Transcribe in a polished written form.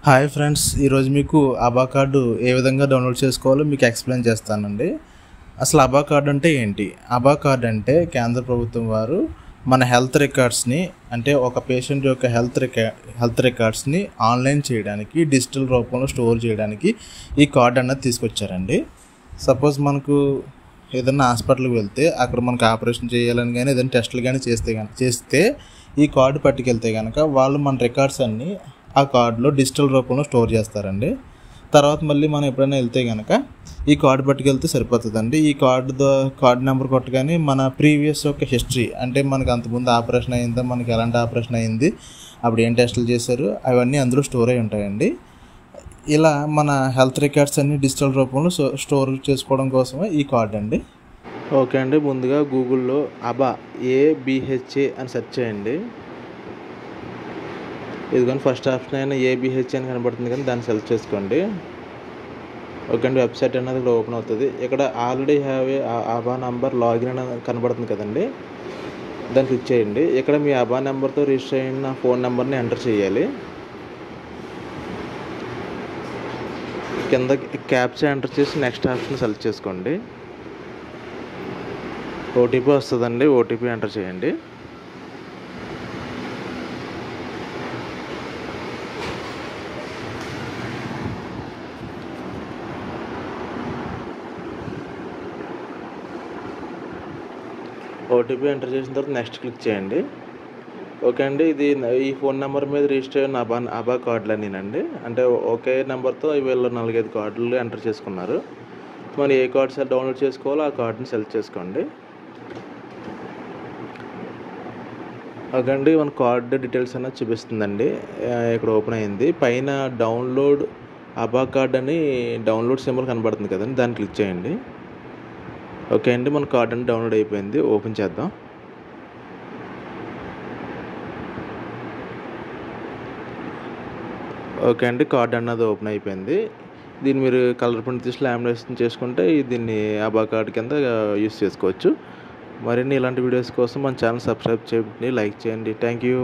Hi friends, ఈరోజు మీకు ఆభా card ఏ విధంగా డౌన్లోడ్ చేసుకోవాలో మీకు ఎక్స్ప్లెయిన్ చేస్తానండి. అసలు ఆభా కార్డు అంటే ఏంటి? ఆభా కార్డు అంటే కేంద్ర ప్రభుత్వం వారు మన హెల్త్ రికార్డ్స్ని, అంటే ఒక పేషెంట్ యొక్క హెల్త్ రికార్డ్స్ని ఆన్లైన్ చేయడానికి, డిజిటల్ రూపంలో స్టోర్ చేయడానికి ఈ కార్డు అన్నది తీసుకొచ్చారండి. సపోజ్ మనకు ఏదైనా హాస్పిటల్కి వెళ్తే అక్కడ మనకు ఆపరేషన్ చేయాలని కానీ ఏదైనా టెస్టులు కానీ చేస్తే ఈ కార్డు పట్టుకెళ్తే కనుక వాళ్ళు మన రికార్డ్స్ అన్నీ ఆ కార్డులో డిజిటల్ రూపంలో స్టోర్ చేస్తారండి. తర్వాత మళ్ళీ మనం ఎప్పుడైనా వెళ్తే కనుక ఈ కార్డు పట్టుకెళ్తే సరిపోతుందండి. ఈ కార్డు నెంబర్ కొట్టగానే మన ప్రీవియస్ యొక్క హిస్టరీ, అంటే మనకు అంతకుముందు ఆపరేషన్ అయిందా, మనకి ఎలాంటి ఆపరేషన్ అయింది, అప్పుడు ఏం టెస్టులు చేశారు, అవన్నీ అందులో స్టోర్ అయి ఉంటాయండి. ఇలా మన హెల్త్ రికార్డ్స్ అన్ని డిజిటల్ రూపంలో స్టోర్ చేసుకోవడం కోసమే ఈ కార్డు అండి. ఓకే అండి, ముందుగా గూగుల్లో అబా ABHA అని సెర్చ్ చేయండి. ఇది కానీ ఫస్ట్ ఆప్షన్ అయినా ABHA అని కనబడుతుంది, కానీ దాన్ని సెలెక్ట్ చేసుకోండి. ఓకే అండి, వెబ్సైట్ అనేది ఇక్కడ ఓపెన్ అవుతుంది. ఇక్కడ ఆల్రెడీ హ్యావ్ ఏ ఆభా నంబర్ లాగిన్ అని కనబడుతుంది కదండి, దాన్ని క్లిక్ చేయండి. ఇక్కడ మీ ఆభా నెంబర్తో రిజిస్టర్ అయిన ఫోన్ నెంబర్ని ఎంటర్ చేయాలి. కింద క్యాప్చా ఎంటర్ చేసి నెక్స్ట్ ఆప్షన్ సెలెక్ట్ చేసుకోండి. OTP వస్తుందండి, OTP ఎంటర్ చేయండి. OTP ఎంటర్ చేసిన తర్వాత నెక్స్ట్ క్లిక్ చేయండి. ఓకే అండి, ఈ ఫోన్ నెంబర్ మీద రిజిస్టర్ అయిన ఆభా కార్డులనేనండి. అంటే ఒకే నెంబర్తో వీళ్ళు 4-5 కార్డులు ఎంటర్ చేసుకున్నారు. మనం ఏ కార్డ్స్ డౌన్లోడ్ చేసుకోవాలో ఆ కార్డుని సెలెక్ట్ చేసుకోండి. ఓకే అండి, మన కార్డు డీటెయిల్స్ అనేది చూపిస్తుందండి. ఇక్కడ ఓపెన్ అయింది. పైన డౌన్లోడ్ ఆభా కార్డ్ అని డౌన్లోడ్ సింబల్ కనబడుతుంది కదండి, దాన్ని క్లిక్ చేయండి. ఓకే అండి, మన కార్డ్ అని డౌన్లోడ్ అయిపోయింది. ఓపెన్ చేద్దాం. ఓకే అండి, కార్డ్ అన్నది ఓపెన్ అయిపోయింది. దీన్ని మీరు కలర్ ప్రింట్ తీసి లామినేషన్ చేసుకుంటే దీన్ని ఆభా కార్డ్ కింద యూస్ చేసుకోవచ్చు. మరిన్ని ఇలాంటి వీడియోస్ కోసం మన ఛానల్ సబ్స్క్రైబ్ చేయండి, లైక్ చేయండి. Thank you.